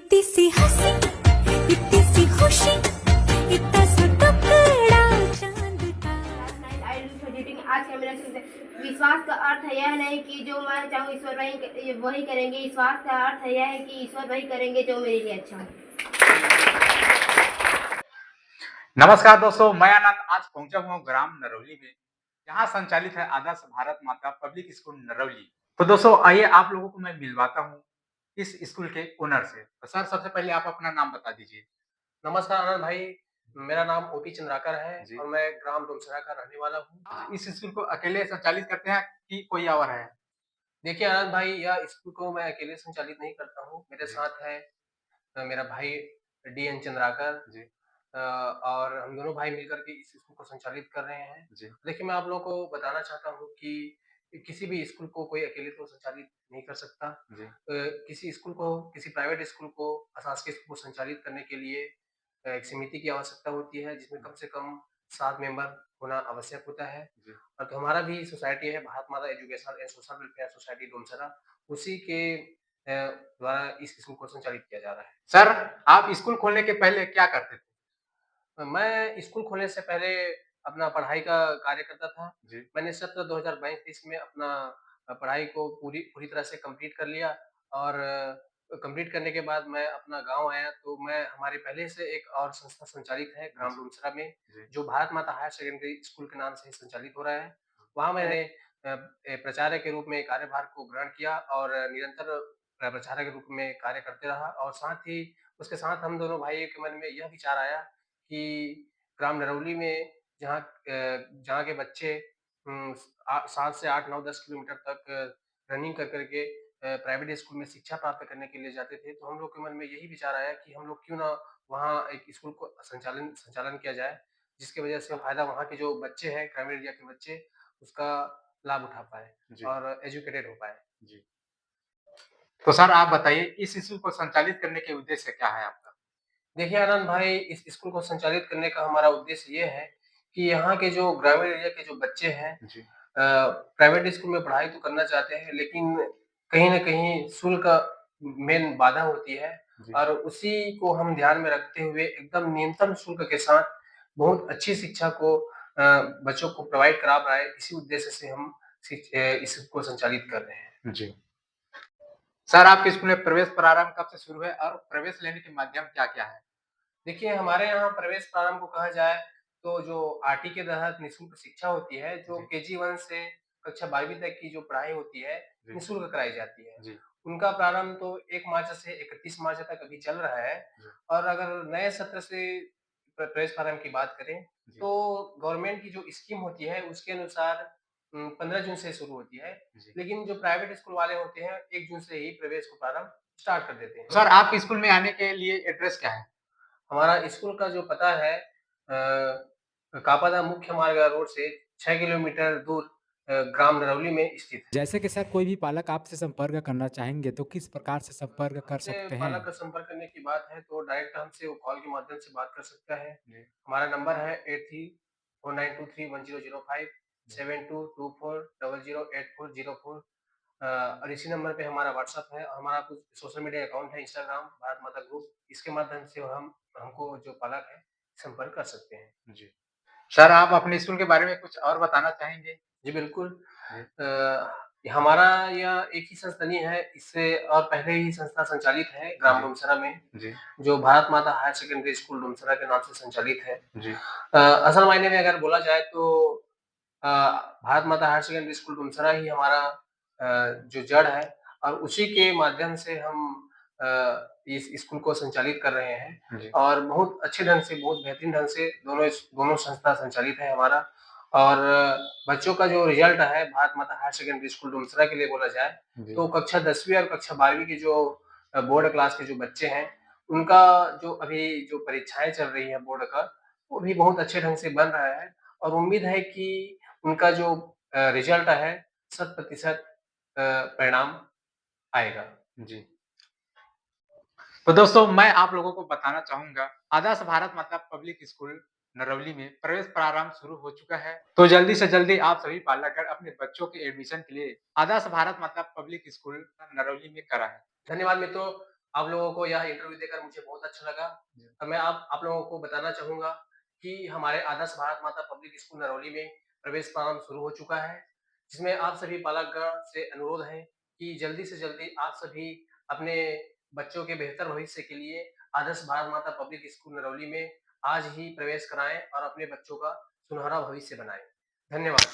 इतनी सी हंसी, इतनी सी खुशी, इतना सा टुकड़ा चांद का। आज का मेरा विश्वास का अर्थ यह नहीं कि जो मैं चाहूँ ईश्वर वही करेंगे। विश्वास का अर्थ यह है कि ईश्वर वही करेंगे जो मेरे लिए अच्छा हो। नमस्कार दोस्तों, मैं आनंद आज पहुंचा हुआ हूँ ग्राम नरौली में, जहाँ संचालित है आदर्श भारत माता पब्लिक स्कूल नरौली। तो दोस्तों आइए आप लोगों को मैं मिलवाता हूँ इस स्कूल के ओनर से। तो सर सबसे पहले आप अपना नाम बता दीजिए। नमस्कार आनंद भाई, मेरा नाम ओपी चंद्राकर है जी। और मैं ग्राम डोमसरा का रहने वाला हूँ। आप इस स्कूल को अकेले संचालित करते हैं कि कोई और है? देखिए आनंद भाई, यह स्कूल को मैं अकेले संचालित नहीं करता हूँ। मेरे जी। साथ है मेरा भाई डीएन चंद्राकर जी। और हम दोनों भाई मिलकर के इस स्कूल को संचालित कर रहे हैं। जी। देखिए मैं आप लोगों को बताना चाहता हूँ कि किसी भी स्कूल को कोई अकेले तो संचालित नहीं कर सकता। जी। किसी स्कूल को, किसी प्राइवेट स्कूल को, अशासकीय स्कूल को संचालित करने के लिए एक समिति की आवश्यकता होती है, जिसमें कम से कम 7 मेंबर होना आवश्यक होता है। जी। और तो हमारा भी सोसाइटी है Bharat Mata educational and social welfare society Domsara, उसी के द्वारा इस स्कूल को संचालित किया जा रहा है। सर आप स्कूल खोलने के पहले क्या करते थे? मैं स्कूल खोलने से पहले अपना पढ़ाई का कार्य करता था। जी। मैंने सत्र 2022-23 में अपना पढ़ाई को पूरी पूरी तरह से कंप्लीट कर लिया और कंप्लीट करने के बाद मैं अपना गाँव आया, तो मैं हमारे पहले से एक और संस्था संचालित है ग्राम डोमसरा में, जी। जो भारत माता हायर सेकेंडरी स्कूल के नाम से ही संचालित हो रहा है। वहाँ मैंने प्राचार्य के रूप में कार्यभार को ग्रहण किया और निरंतर प्राचार्य के रूप में कार्य करते रहा और साथ ही उसके साथ हम दोनों भाइयों के मन में यह विचार आया कि ग्राम नरौली में जहाँ के बच्चे 7 से 8, 9, 10 किलोमीटर तक रनिंग कर के प्राइवेट स्कूल में शिक्षा प्राप्त करने के लिए जाते थे, तो हम लोग के मन में यही विचार आया कि हम लोग क्यों ना वहाँ एक स्कूल को संचालन किया जाए, जिसकी वजह से फ़ायदा वहाँ के जो बच्चे हैं, ग्रामीण एरिया के बच्चे, उसका लाभ उठा पाएँ जी। और एजुकेटेड हो पाएँ। जी। तो सर आप बताइए इस स्कूल को संचालित करने के उद्देश्य क्या है आपका? देखिए आनंद भाई, इस स्कूल को संचालित करने का हमारा उद्देश्य ये है कि यहाँ के जो ग्रामीण एरिया के जो बच्चे हैं, जी। प्राइवेट स्कूल में पढ़ाई तो करना चाहते हैं, लेकिन कहीं न कहीं शुल्क मेन बाधा होती है जी। और उसी को हम ध्यान में रखते हुए एकदम न्यूनतम शुल्क के साथ बहुत अच्छी शिक्षा को बच्चों को प्रोवाइड करा पाएँ, इसी उद्देश्य से हम इसको संचालित कर रहे हैं। जी। सर आपके स्कूल में प्रवेश प्रारंभ कब से शुरू है और प्रवेश लेने के माध्यम क्या-क्या है? देखिए, हमारे यहाँ प्रवेश प्रारंभ को कहा जाए तो जो आरटी के तहत निःशुल्क शिक्षा होती है, जो जी। केजी 1 से कक्षा 12वीं तक की जो पढ़ाई होती है, जी। निःशुल्क कराई जाती है। जी। उनका प्रारंभ तो 1 मार्च से 31 मार्च तक अभी चल रहा है जी। और अगर नए सत्र से प्रवेश प्रारंभ की बात करें, जी। तो गवर्नमेंट की जो स्कीम होती है, उसके अनुसार 15 जून से शुरू होती है। जी। लेकिन जो प्राइवेट स्कूल वाले होते हैं, 1 जून से ही प्रवेश को प्रारंभ स्टार्ट कर देते हैं। सर आपके स्कूल में आने के लिए एड्रेस क्या है? हमारा स्कूल का जो पता है कापादा मुख्य मार्ग रोड से 6 किलोमीटर दूर ग्राम नरौली में स्थित है। जैसे कि सर कोई भी पालक आपसे संपर्क करना चाहेंगे तो किस प्रकार से संपर्क कर हमसे सकते हैं? पालक का संपर्क करने की बात है तो डायरेक्ट हमसे वो कॉल के माध्यम से बात कर सकता है। जी। हमारा नंबर है 8349231005 7224008404 और इसी नंबर पे हमारा व्हाट्सएप है और हमारा कुछ सोशल मीडिया अकाउंट है इंस्टाग्राम भारत माता ग्रुप, इसके माध्यम से हमको जो पालक है संपर्क कर सकते हैं। जी। सर आप अपने स्कूल के बारे में कुछ और बताना चाहेंगे? जी, बिल्कुल। जी। हमारा यह एक ही संस्थानीय है, इससे और पहले ही संस्था संचालित है ग्राम जी। डोमसरा में, जी। जो भारत माता हायर सेकेंडरी स्कूल डोमसरा के नाम से संचालित है। जी। असल मायने में अगर बोला जाए तो भारत माता हायर सेकेंडरी स्कूल डोमसरा ही हमारा जो जड़ है और उसी के माध्यम से हम इस स्कूल को संचालित कर रहे हैं जी। और बहुत अच्छे ढंग से, बहुत बेहतरीन ढंग से दोनों संस्था संचालित है हमारा और बच्चों का जो रिजल्ट है भारत माता हायर सेकेंडरी स्कूल डोमसरा के लिए बोला जाए, जी। तो कक्षा 10वीं और कक्षा 12वीं के जो बोर्ड क्लास के जो बच्चे हैं, उनका जो अभी जो परीक्षाएँ चल रही है बोर्ड का, वो भी बहुत अच्छे ढंग से बन रहा है और उम्मीद है कि उनका जो रिजल्ट है, 100% परिणाम आएगा। जी। तो दोस्तों मैं आप लोगों को बताना चाहूँगा आदर्श भारत माता पब्लिक स्कूल नरौली में प्रवेश प्रारंभ शुरू हो चुका है। तो जल्दी से जल्दी आप सभी पालकगण अपने बच्चों के एडमिशन के लिए आदर्श भारत माता पब्लिक स्कूल नरौली में कराएँ। धन्यवाद मित्रों, आप लोगों को यह इंटरव्यू देकर मुझे बहुत अच्छा लगा। और मैं आप लोगों को बताना चाहूँगा कि हमारे आदर्श भारत माता पब्लिक स्कूल नरौली में प्रवेश प्रारंभ शुरू हो चुका है, जिसमें आप सभी पालकगण से अनुरोध है कि जल्दी से जल्दी आप सभी अपने बच्चों के बेहतर भविष्य के लिए आदर्श भारत माता पब्लिक स्कूल नरौली में आज ही प्रवेश कराएँ और अपने बच्चों का सुनहरा भविष्य बनाएँ। धन्यवाद।